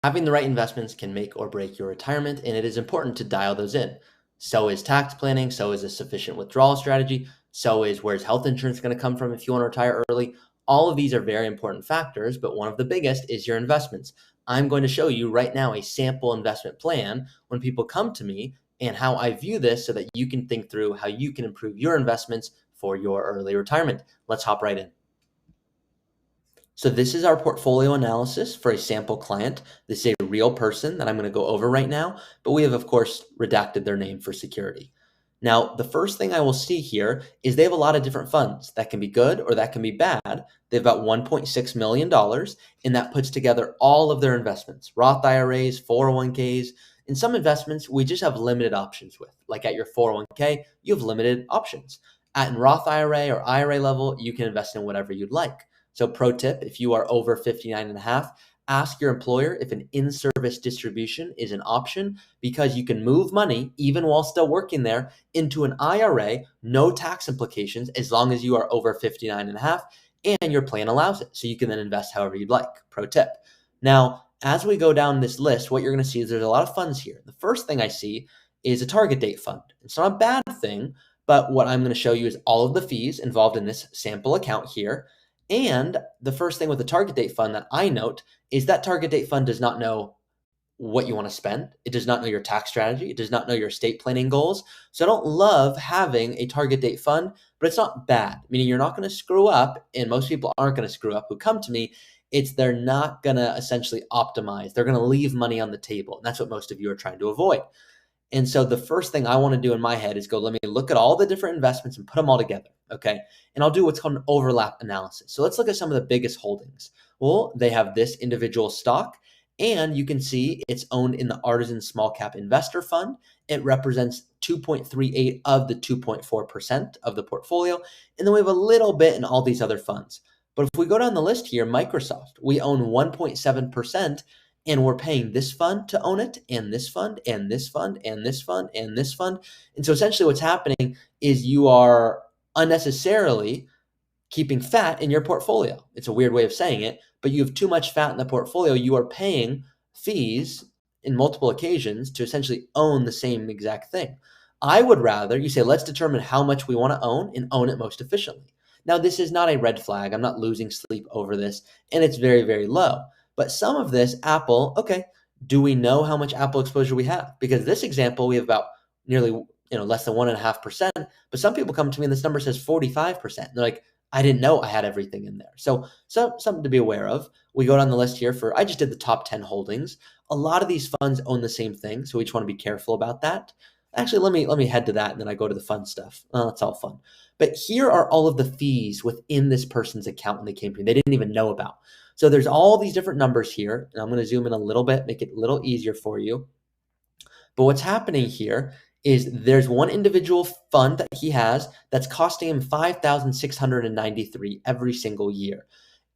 Having the right investments can make or break your retirement, and it is important to dial those in. So is tax planning, so is a sufficient withdrawal strategy, so is where's health insurance going to come from if you want to retire early. All of these are very important factors, but one of the biggest is your investments. I'm going to show you right now a sample investment plan when people come to me and how I view this so that you can think through how you can improve your investments for your early retirement. Let's hop right in. So this is our portfolio analysis for a sample client. This is a real person that I'm going to go over right now, but we have, of course, redacted their name for security. Now, the first thing I will see here is they have a lot of different funds. That can be good or that can be bad. They have about $1.6 million, and that puts together all of their investments, Roth IRAs, 401ks. In some investments, we just have limited options with. Like at your 401k, you have limited options. At Roth IRA or IRA level, you can invest in whatever you'd like. So pro tip, if you are over 59 and a half, ask your employer if an in-service distribution is an option because you can move money even while still working there into an IRA, no tax implications as long as you are over 59 and a half and your plan allows it. So you can then invest however you'd like. Pro tip. Now, as we go down this list, what you're going to see is there's a lot of funds here. The first thing I see is a target date fund. It's not a bad thing, but what I'm going to show you is all of the fees involved in this sample account here. And the first thing with the target date fund that I note is that target date fund does not know what you want to spend. It does not know your tax strategy. It does not know your estate planning goals. So I don't love having a target date fund, but it's not bad, meaning you're not going to screw up, and most people aren't going to screw up who come to me. It's they're not going to essentially optimize. They're going to leave money on the table. And that's what most of you are trying to avoid. And so the first thing I want to do in my head is go, let me look at all the different investments and put them all together, okay? And I'll do what's called an overlap analysis. So let's look at some of the biggest holdings. Well, they have this individual stock, and you can see it's owned in the Artisan Small Cap Investor Fund. It represents 2.38 of the 2.4% of the portfolio. And then we have a little bit in all these other funds. But if we go down the list here, Microsoft, we own 1.7%. And we're paying this fund to own it, and this fund, and this fund, and this fund, and this fund. And so essentially what's happening is you are unnecessarily keeping fat in your portfolio. It's a weird way of saying it, but you have too much fat in the portfolio. You are paying fees in multiple occasions to essentially own the same exact thing. I would rather you say, let's determine how much we want to own and own it most efficiently. Now, this is not a red flag. I'm not losing sleep over this, and it's very, very low. But some of this, Apple, okay, do we know how much Apple exposure we have? Because this example, we have about nearly, less than 1.5%. But some people come to me and this number says 45%. They're like, I didn't know I had everything in there. So something to be aware of. We go down the list here I just did the top 10 holdings. A lot of these funds own the same thing, so we just want to be careful about that. Actually, let me head to that, and then I go to the fun stuff. It's all fun. But here are all of the fees within this person's account when they came to me. They didn't even know about. So there's all these different numbers here, and I'm going to zoom in a little bit, make it a little easier for you. But what's happening here is there's one individual fund that he has that's costing him $5,693 every single year.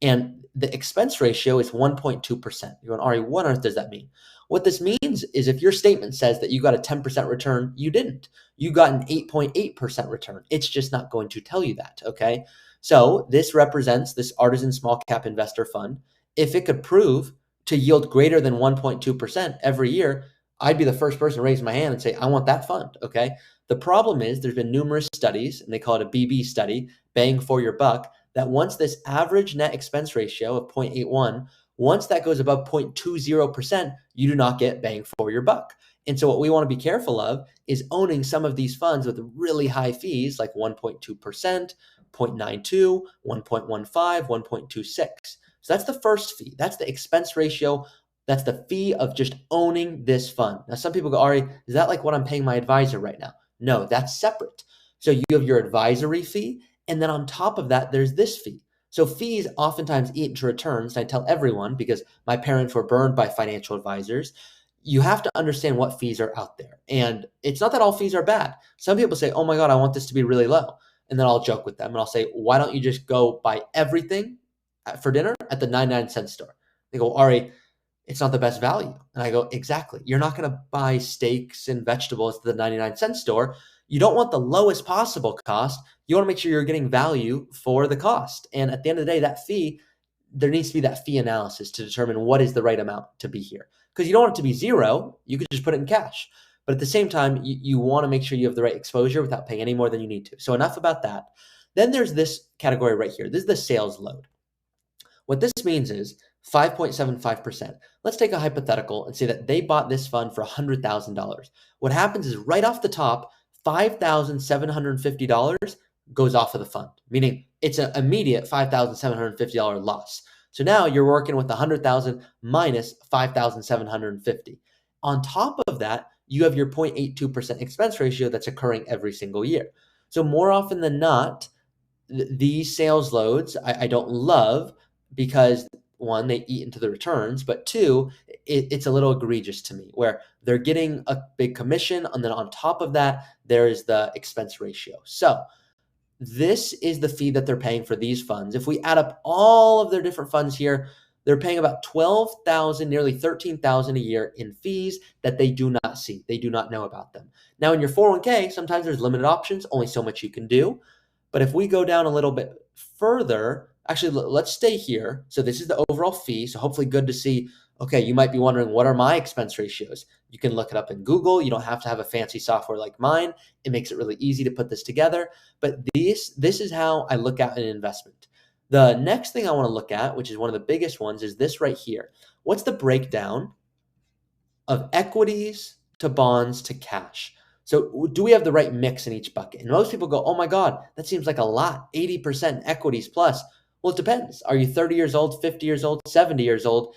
And the expense ratio is 1.2%. You're going, Ari, what on earth does that mean? What this means is if your statement says that you got a 10% return, you didn't. You got an 8.8% return. It's just not going to tell you that, okay? So this represents this Artisan Small Cap Investor Fund. If it could prove to yield greater than 1.2% every year, I'd be the first person to raise my hand and say, I want that fund, okay? The problem is there's been numerous studies, and they call it a BB study, bang for your buck, that once this average net expense ratio of 0.81, once that goes above 0.20%, you do not get bang for your buck. And so what we want to be careful of is owning some of these funds with really high fees like 1.2%, 0.92, 1.15, 1.26. So that's the first fee. That's the expense ratio. That's the fee of just owning this fund. Now, some people go, Ari, is that like what I'm paying my advisor right now? No, that's separate. So you have your advisory fee, and then on top of that, there's this fee. So fees oftentimes eat into returns. And I tell everyone, because my parents were burned by financial advisors, you have to understand what fees are out there. And it's not that all fees are bad. Some people say, oh my God, I want this to be really low. And then I'll joke with them and I'll say, why don't you just go buy everything for dinner at the 99-cent store? They go, Ari, it's not the best value. And I go, exactly. You're not going to buy steaks and vegetables at the 99-cent store. You don't want the lowest possible cost. You want to make sure you're getting value for the cost. And at the end of the day, that fee there needs to be that fee analysis to determine what is the right amount to be here. Because you don't want it to be zero. You could just put it in cash. But at the same time, you want to make sure you have the right exposure without paying any more than you need to. So enough about that. Then there's this category right here. This is the sales load. What this means is 5.75%. Let's take a hypothetical and say that they bought this fund for $100,000. What happens is right off the top, $5,750 goes off of the fund, meaning it's an immediate $5,750 loss. So now you're working with 100,000 minus 5,750. On top of that, you have your 0.82% expense ratio that's occurring every single year. So more often than not, these sales loads I don't love because one, they eat into the returns, but two, it's a little egregious to me where they're getting a big commission, and then on top of that, there is the expense ratio. So this is the fee that they're paying for these funds. If we add up all of their different funds here, they're paying about 12,000, nearly 13,000 a year in fees that they do not see. They do not know about them. Now in your 401k, sometimes there's limited options, only so much you can do. But if we go down a little bit further, actually, let's stay here. So this is the overall fee. So hopefully good to see. Okay, you might be wondering, what are my expense ratios? You can look it up in Google. You don't have to have a fancy software like mine. It makes it really easy to put this together. But this is how I look at an investment. The next thing I want to look at, which is one of the biggest ones, is this right here. What's the breakdown of equities to bonds to cash? So do we have the right mix in each bucket? And most people go, oh my God, that seems like a lot, 80% equities plus. Well, it depends. Are you 30 years old, 50 years old, 70 years old?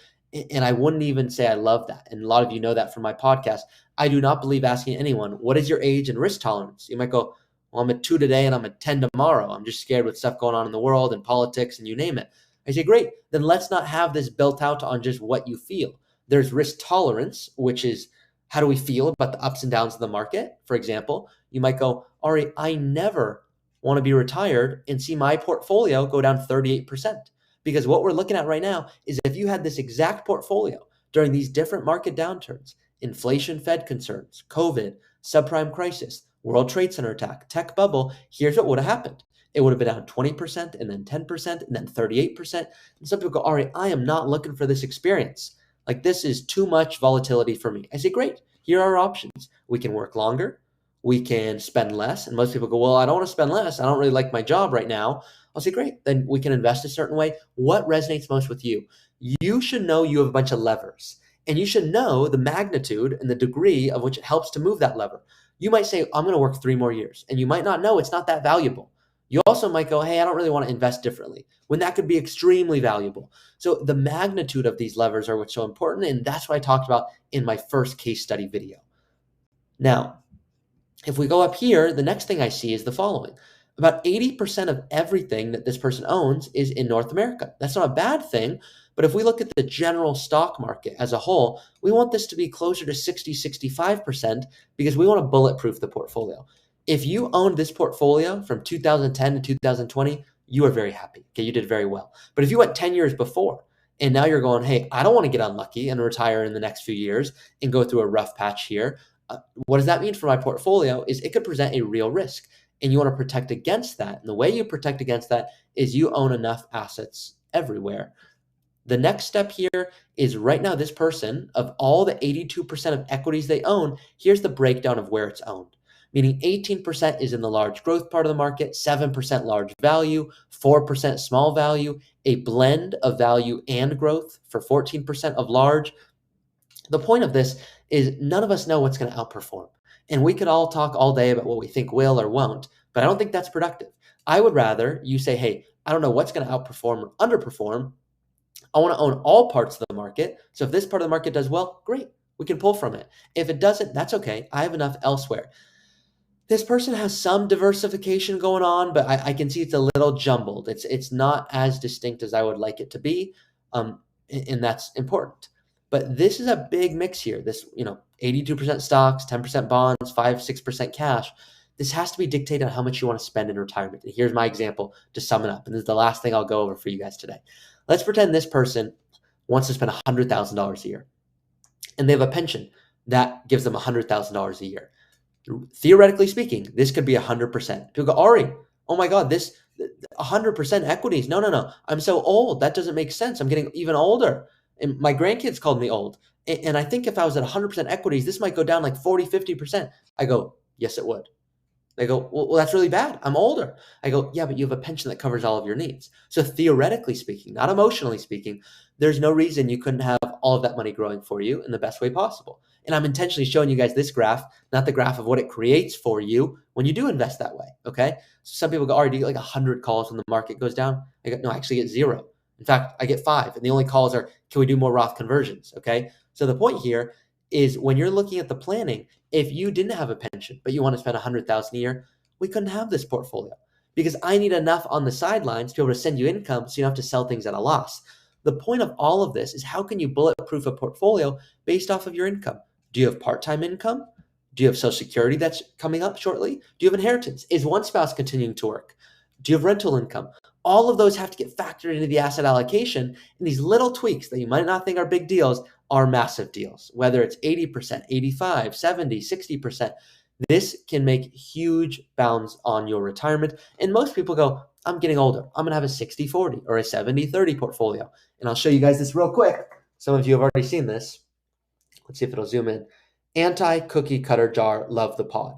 And I wouldn't even say I love that. And a lot of you know that from my podcast. I do not believe asking anyone, what is your age and risk tolerance? You might go, well, I'm at 2 today and I'm at 10 tomorrow. I'm just scared with stuff going on in the world and politics and you name it. I say, great, then let's not have this built out on just what you feel. There's risk tolerance, which is how do we feel about the ups and downs of the market? For example, you might go, Ari, I never want to be retired and see my portfolio go down 38%. Because what we're looking at right now is if you had this exact portfolio during these different market downturns, inflation, Fed concerns, COVID, subprime crisis, World Trade Center attack, tech bubble, here's what would have happened. It would have been down 20% and then 10% and then 38%. And some people go, Ari, I am not looking for this experience. Like, this is too much volatility for me. I say, great, here are our options. We can work longer. We can spend less. And most people go, well, I don't want to spend less. I don't really like my job right now. I'll say, great, then we can invest a certain way. What resonates most with you? You should know you have a bunch of levers. And you should know the magnitude and the degree of which it helps to move that lever. You might say, I'm going to work 3 more years. And you might not know it's not that valuable. You also might go, hey, I don't really want to invest differently, when that could be extremely valuable. So the magnitude of these levers are what's so important. And that's what I talked about in my first case study video. Now, if we go up here, the next thing I see is the following. About 80% of everything that this person owns is in North America. That's not a bad thing. But if we look at the general stock market as a whole, we want this to be closer to 60, 65% because we want to bulletproof the portfolio. If you owned this portfolio from 2010 to 2020, you are very happy. Okay, you did very well. But if you went 10 years before and now you're going, hey, I don't want to get unlucky and retire in the next few years and go through a rough patch here. What does that mean for my portfolio is it could present a real risk. And you want to protect against that. And the way you protect against that is you own enough assets everywhere. The next step here is right now this person, of all the 82% of equities they own, here's the breakdown of where it's owned. Meaning 18% is in the large growth part of the market, 7% large value, 4% small value, a blend of value and growth for 14% of large. The point of this is none of us know what's going to outperform. And we could all talk all day about what we think will or won't, but I don't think that's productive. I would rather you say, hey, I don't know what's going to outperform or underperform. I want to own all parts of the market. So if this part of the market does well, great, we can pull from it. If it doesn't, that's okay. I have enough elsewhere. This person has some diversification going on, but I can see it's a little jumbled. It's not as distinct as I would like it to be, and that's important. But this is a big mix here. This, 82% stocks, 10% bonds, 5-6% cash. This has to be dictated on how much you want to spend in retirement. And here's my example to sum it up. And this is the last thing I'll go over for you guys today. Let's pretend this person wants to spend $100,000 a year, and they have a pension that gives them $100,000 a year. Theoretically speaking, this could be 100%. People go, Ari, oh my God, this 100% equities. No, no, no. I'm so old. That doesn't make sense. I'm getting even older. And my grandkids called me old. And I think if I was at 100% equities, this might go down like 40, 50%. I go, yes, it would. They go, well, that's really bad. I'm older. I go, yeah, but you have a pension that covers all of your needs. So theoretically speaking, not emotionally speaking, there's no reason you couldn't have all of that money growing for you in the best way possible. And I'm intentionally showing you guys this graph, not the graph of what it creates for you when you do invest that way. Okay. So some people go, all right, do you get like 100 calls when the market goes down? I go, no, I actually get 0. In fact, I get 5. And the only calls are, can we do more Roth conversions? Okay. So the point here is when you're looking at the planning, if you didn't have a pension, but you want to spend 100,000 a year, we couldn't have this portfolio because I need enough on the sidelines to be able to send you income so you don't have to sell things at a loss. The point of all of this is how can you bulletproof a portfolio based off of your income? Do you have part-time income? Do you have Social Security that's coming up shortly? Do you have inheritance? Is one spouse continuing to work? Do you have rental income? All of those have to get factored into the asset allocation. And these little tweaks that you might not think are big deals are massive deals, whether it's 80%, 85, 70, 60%. This can make huge bounds on your retirement. And most people go, I'm getting older. I'm going to have a 60-40 or a 70-30 portfolio. And I'll show you guys this real quick. Some of you have already seen this. Let's see if it'll zoom in. Anti-cookie cutter jar, love the pod.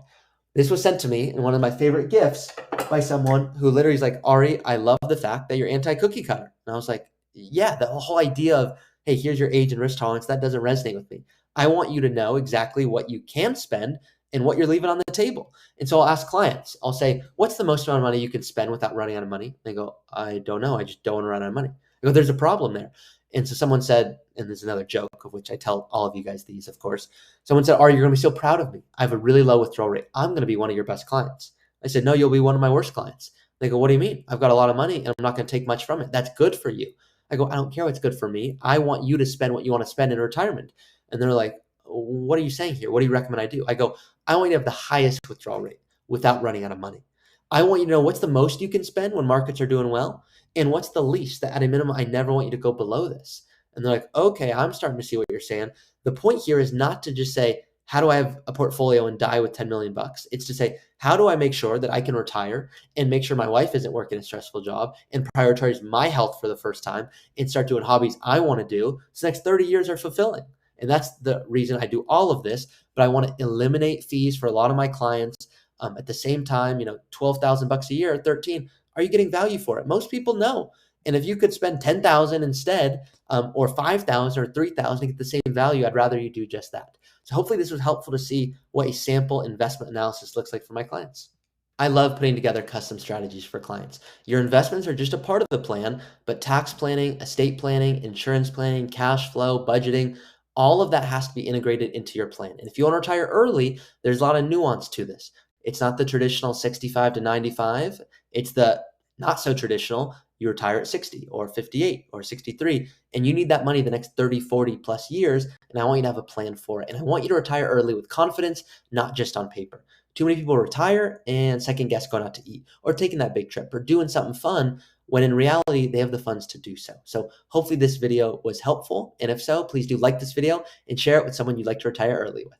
This was sent to me in one of my favorite gifts by someone who literally is like, Ari, I love the fact that you're anti-cookie cutter. And I was like, yeah, the whole idea of, hey, here's your age and risk tolerance, that doesn't resonate with me. I want you to know exactly what you can spend and what you're leaving on the table. And so I'll ask clients, I'll say, what's the most amount of money you can spend without running out of money? They go, I don't know. I just don't want to run out of money. I go, there's a problem there. And so someone said, and there's another joke of which I tell all of you guys these, of course. Someone said, Ari, you're going to be so proud of me. I have a really low withdrawal rate. I'm going to be one of your best clients. I said, no, you'll be one of my worst clients. They go, what do you mean? I've got a lot of money and I'm not going to take much from it. That's good for you. I go, I don't care what's good for me. I want you to spend what you want to spend in retirement. And they're like, what are you saying here? What do you recommend I do? I go, I want you to have the highest withdrawal rate without running out of money. I want you to know what's the most you can spend when markets are doing well and what's the least that at a minimum, I never want you to go below this. And they're like, okay, I'm starting to see what you're saying. The point here is not to just say, how do I have a portfolio and die with 10 million bucks? It's to say, how do I make sure that I can retire and make sure my wife isn't working a stressful job and prioritize my health for the first time and start doing hobbies I want to do so the next 30 years are fulfilling. And that's the reason I do all of this, but I want to eliminate fees for a lot of my clients. At the same time, 12,000 bucks a year, 13, are you getting value for it? Most people know. And if you could spend 10,000 instead, or 5,000 or 3,000 to get the same value, I'd rather you do just that. So hopefully this was helpful to see what a sample investment analysis looks like for my clients. I love putting together custom strategies for clients. Your investments are just a part of the plan, but tax planning, estate planning, insurance planning, cash flow, budgeting, all of that has to be integrated into your plan. And if you want to retire early, there's a lot of nuance to this. It's not the traditional 65 to 95. It's the not so traditional, you retire at 60 or 58 or 63, and you need that money the next 30, 40 plus years. And I want you to have a plan for it. And I want you to retire early with confidence, not just on paper. Too many people retire and second guess going out to eat or taking that big trip or doing something fun when in reality, they have the funds to do so. So hopefully this video was helpful. And if so, please do like this video and share it with someone you'd like to retire early with.